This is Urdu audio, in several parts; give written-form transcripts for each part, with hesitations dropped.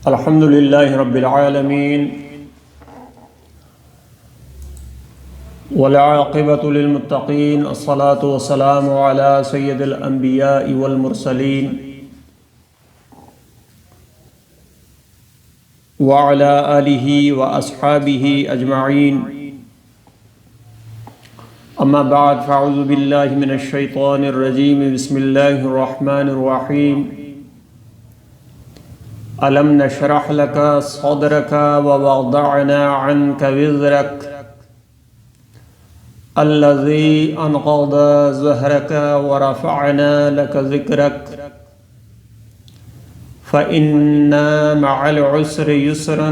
الحمد لله رب العالمين والعاقبة للمتقين الصلاة والسلام على سيد الأنبياء والمرسلين وعلى آله وأصحابه أجمعين أما بعد فأعوذ بالله من الشيطان الرجيم بسم الله الرحمن الرحيم ألم نشرح لك صدرك ووضعنا عنك وزرك الذي أنقض ظهرك ورفعنا لك ذكرك فإن مع العسر يسرا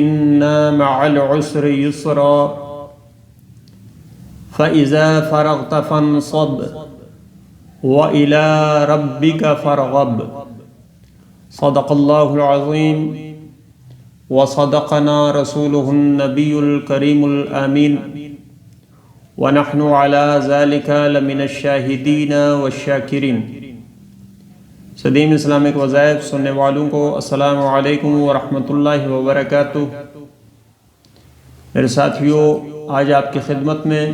إن مع العسر يسرا فإذا فرغت فانصب وإلى ربك فارغب صدق الله العظيم وصدقنا رسوله النبي الكريم الآمين ونحن على ذلك لمن الشاهدين والشاکرین۔ صدیم اسلامک وظائف سننے والوں کو السلام علیکم ورحمۃ اللہ وبرکاتہ۔ میرے ساتھیوں، آج آپ کی خدمت میں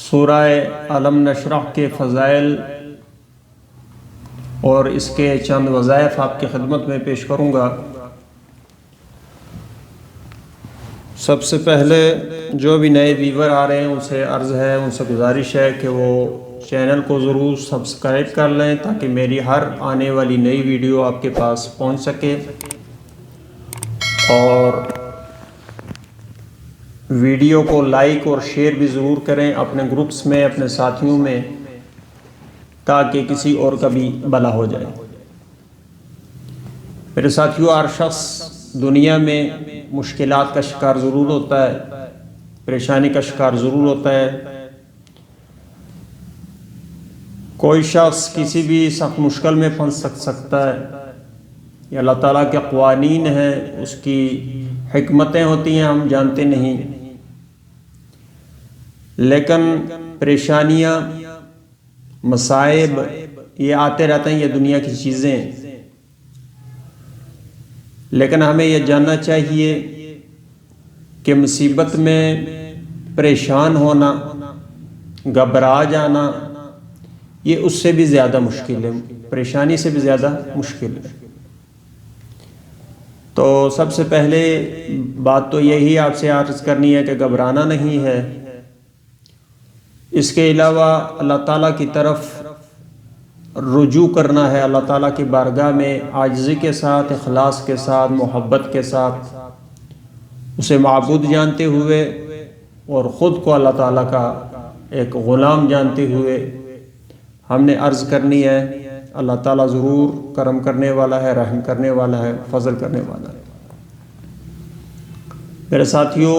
سورہ الم نشرح کے فضائل اور اس کے چند وظائف آپ کی خدمت میں پیش کروں گا۔ سب سے پہلے جو بھی نئے ویور آ رہے ہیں ان سے عرض ہے، ان سے گزارش ہے کہ وہ چینل کو ضرور سبسکرائب کر لیں تاکہ میری ہر آنے والی نئی ویڈیو آپ کے پاس پہنچ سکے، اور ویڈیو کو لائک اور شیئر بھی ضرور کریں اپنے گروپس میں، اپنے ساتھیوں میں، تاکہ کسی اور کا بھی بھلا ہو جائے۔ میرے ساتھیوں، ہر شخص دنیا میں مشکلات کا شکار ضرور ہوتا ہے، پریشانی کا شکار ضرور ہوتا ہے۔ کوئی شخص کسی بھی سخت مشکل میں پھنس سکتا ہے، یہ اللہ تعالیٰ کے قوانین ہیں، اس کی حکمتیں ہوتی ہیں، ہم جانتے نہیں، لیکن پریشانیاں، مصائب یہ آتے رہتے ہیں، یہ دنیا کی چیزیں ہیں، لیکن ہمیں یہ جاننا چاہیے کہ مصیبت میں پریشان ہونا، گھبرا جانا، یہ اس سے بھی زیادہ مشکل ہے، پریشانی سے بھی زیادہ مشکل ہے۔ تو سب سے پہلے بات تو یہی آپ سے عرض کرنی ہے کہ گھبرانا نہیں ہے۔ اس کے علاوہ اللہ تعالیٰ کی طرف رجوع کرنا ہے، اللہ تعالیٰ کی بارگاہ میں عاجزی کے ساتھ، اخلاص کے ساتھ، محبت کے ساتھ اسے معبود جانتے ہوئے اور خود کو اللہ تعالیٰ کا ایک غلام جانتے ہوئے ہم نے عرض کرنی ہے۔ اللہ تعالیٰ ضرور کرم کرنے والا ہے، رحم کرنے والا ہے، فضل کرنے والا ہے۔ میرے ساتھیوں،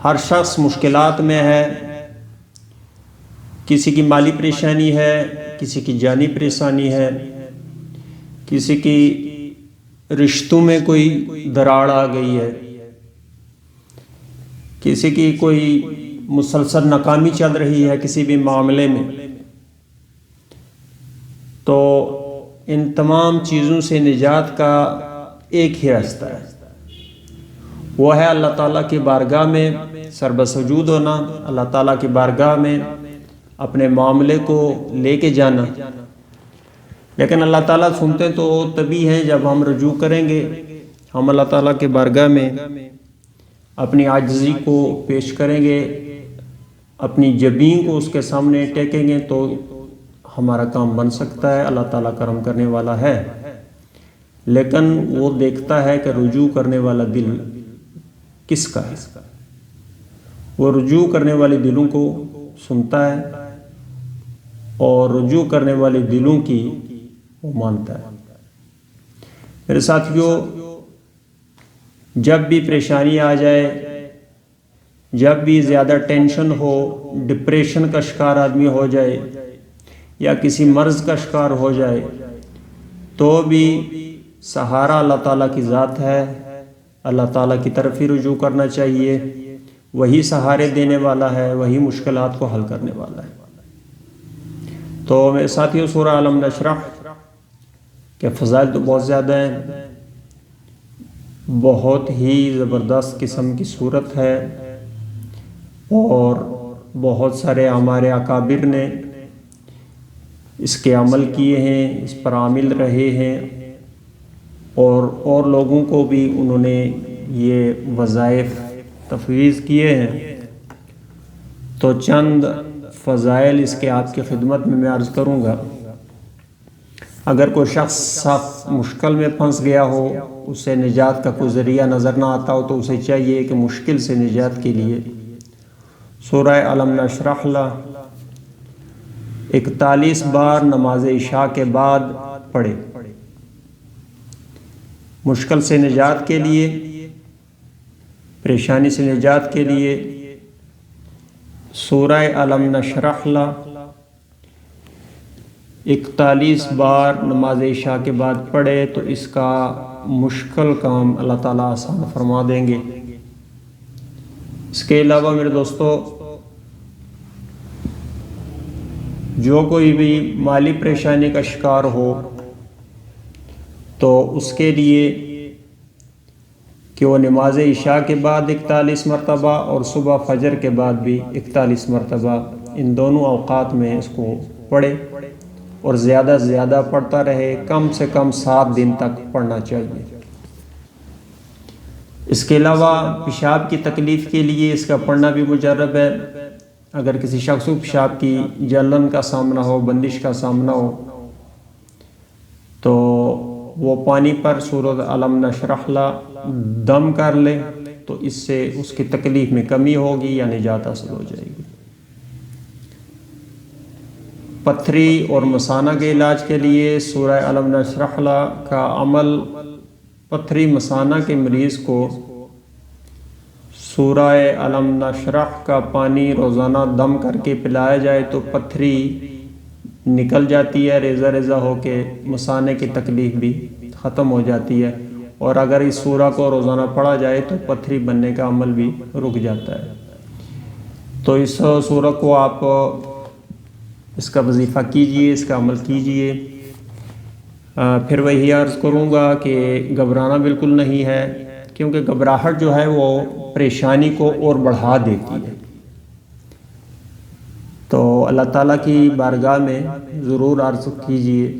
ہر شخص مشکلات میں ہے، کسی کی مالی پریشانی ہے، کسی کی جانی پریشانی ہے، کسی کی رشتوں میں کوئی دراڑ آ گئی ہے، کسی کی کوئی مسلسل ناکامی چل رہی ہے کسی بھی معاملے میں۔ تو ان تمام چیزوں سے نجات کا ایک ہی راستہ ہے، وہ ہے اللہ تعالیٰ کی بارگاہ میں سر بسجود ہونا، اللہ تعالیٰ کی بارگاہ میں اپنے معاملے کو لے کے جانا۔ لیکن اللہ تعالیٰ سنتے تو تبھی ہیں جب ہم رجوع کریں گے، ہم اللہ تعالیٰ کے بارگاہ میں اپنی عاجزی کو پیش کریں گے، اپنی جبین کو اس کے سامنے ٹیکیں گے تو ہمارا کام بن سکتا ہے۔ اللہ تعالیٰ کرم کرنے والا ہے، لیکن وہ دیکھتا ہے کہ رجوع کرنے والا دل کس کا ہے، وہ رجوع کرنے والے دلوں کو سنتا ہے اور رجوع کرنے والے دلوں کی وہ مانتا ہے۔ میرے ساتھیوں، جب بھی پریشانی آ جائے، جب بھی زیادہ ٹینشن ہو، ڈپریشن کا شکار آدمی ہو جائے یا کسی مرض کا شکار ہو جائے، تو بھی سہارا اللہ تعالیٰ کی ذات ہے، اللہ تعالیٰ کی طرف ہی رجوع کرنا چاہیے، وہی سہارے دینے والا ہے، وہی مشکلات کو حل کرنے والا ہے۔ تو میرے ساتھیوں، سورہ الم نشرح کہ فضائل تو بہت زیادہ ہیں، بہت ہی زبردست قسم کی صورت ہے، اور بہت سارے ہمارے اکابر نے اس کے عمل کیے ہیں، اس پر عامل رہے ہیں، اور لوگوں کو بھی انہوں نے یہ وظائف تفویض کیے ہیں۔ تو چند فضائل اس کے آپ کی خدمت میں عرض کروں گا۔ اگر کوئی شخص سخت مشکل میں پھنس گیا ہو، اسے نجات کا کوئی ذریعہ نظر نہ آتا ہو، تو اسے چاہیے کہ مشکل سے نجات کے لیے سورہ علم نشرح لہ 41 بار نماز عشاء کے بعد پڑھے۔ مشکل سے نجات کے لیے، پریشانی سے نجات کے لیے سورہ علم نشرح لہ 41 بار نماز عشاء کے بعد پڑھے تو اس کا مشکل کام اللہ تعالیٰ آسان فرما دیں گے۔ اس کے علاوہ میرے دوستو، جو کوئی بھی مالی پریشانی کا شکار ہو تو اس کے لیے کہ وہ نماز عشاء کے بعد 41 مرتبہ اور صبح فجر کے بعد بھی 41 مرتبہ ان دونوں اوقات میں اس کو پڑھے، اور زیادہ سے زیادہ پڑھتا رہے، کم سے کم 7 دن تک پڑھنا چاہیے۔ اس کے علاوہ پیشاب کی تکلیف کے لیے اس کا پڑھنا بھی مجرب ہے۔ اگر کسی شخص کو پیشاب کی جلن کا سامنا ہو، بندش کا سامنا ہو، تو وہ پانی پر سورۃ علم نشرح لہ دم کر لے تو اس سے اس کی تکلیف میں کمی ہوگی یا نجات حاصل ہو جائے گی۔ پتھری اور مثانہ کے علاج کے لیے سورہ علم نشرح لہ کا عمل، پتھری مثانہ کے مریض کو سورہ علم نشرح کا پانی روزانہ دم کر کے پلایا جائے تو پتھری نکل جاتی ہے، ریزہ ریزہ ہو کے مثانے کی تکلیف بھی ختم ہو جاتی ہے، اور اگر اس سورہ کو روزانہ پڑھا جائے تو پتھری بننے کا عمل بھی رک جاتا ہے۔ تو اس سورہ کو آپ اس کا وظیفہ کیجئے، اس کا عمل کیجئے۔ پھر وہی عرض کروں گا کہ گھبرانا بالکل نہیں ہے، کیونکہ گھبراہٹ جو ہے وہ پریشانی کو اور بڑھا دیتی ہے۔ تو اللہ تعالیٰ کی بارگاہ میں ضرور عرض کیجئے۔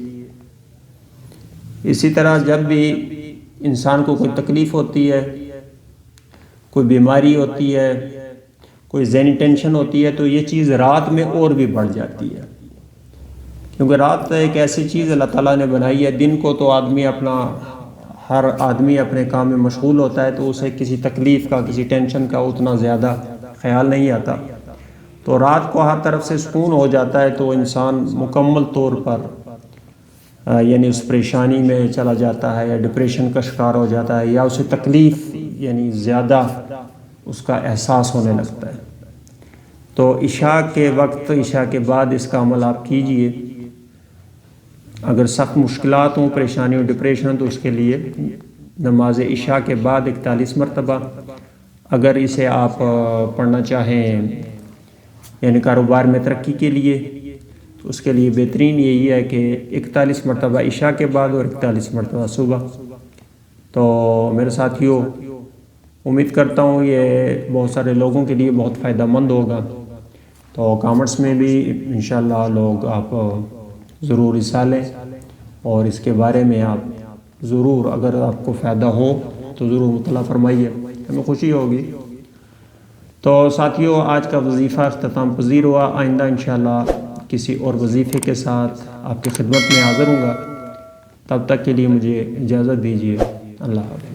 اسی طرح جب بھی انسان کو کوئی تکلیف ہوتی ہے، کوئی بیماری ہوتی ہے، کوئی ذہنی ٹینشن ہوتی ہے، تو یہ چیز رات میں اور بھی بڑھ جاتی ہے، کیونکہ رات ایک ایسی چیز اللہ تعالیٰ نے بنائی ہے۔ دن کو تو ہر آدمی اپنے کام میں مشغول ہوتا ہے، تو اسے کسی تکلیف کا، کسی ٹینشن کا اتنا زیادہ خیال نہیں آتا۔ تو رات کو ہر طرف سے سکون ہو جاتا ہے تو انسان مکمل طور پر یعنی اس پریشانی میں چلا جاتا ہے، یا ڈپریشن کا شکار ہو جاتا ہے، یا اسے تکلیف یعنی زیادہ اس کا احساس ہونے لگتا ہے۔ تو عشاء کے وقت، عشاء کے بعد اس کا عمل آپ کیجئے۔ اگر سخت مشکلات ہوں، پریشانی ہو، ڈپریشن، تو اس کے لیے نماز عشاء کے بعد 41 مرتبہ۔ اگر اسے آپ پڑھنا چاہیں یعنی کاروبار میں ترقی کے لیے، تو اس کے لیے بہترین یہی ہے کہ 41 مرتبہ عشاء کے بعد اور 41 مرتبہ صبح۔ تو میرے ساتھیوں، امید کرتا ہوں یہ بہت سارے لوگوں کے لیے بہت فائدہ مند ہوگا۔ تو کامنٹس میں بھی انشاءاللہ لوگ آپ ضرور حصہ لیں، اور اس کے بارے میں آپ ضرور، اگر آپ کو فائدہ ہو تو ضرور مطلع فرمائیے، ہمیں خوشی ہوگی۔ تو ساتھیوں، آج کا وظیفہ اختتام پذیر ہوا۔ آئندہ انشاءاللہ کسی اور وظیفے کے ساتھ آپ کی خدمت میں حاضر ہوں گا۔ تب تک کے لیے مجھے اجازت دیجیے۔ اللہ حافظ۔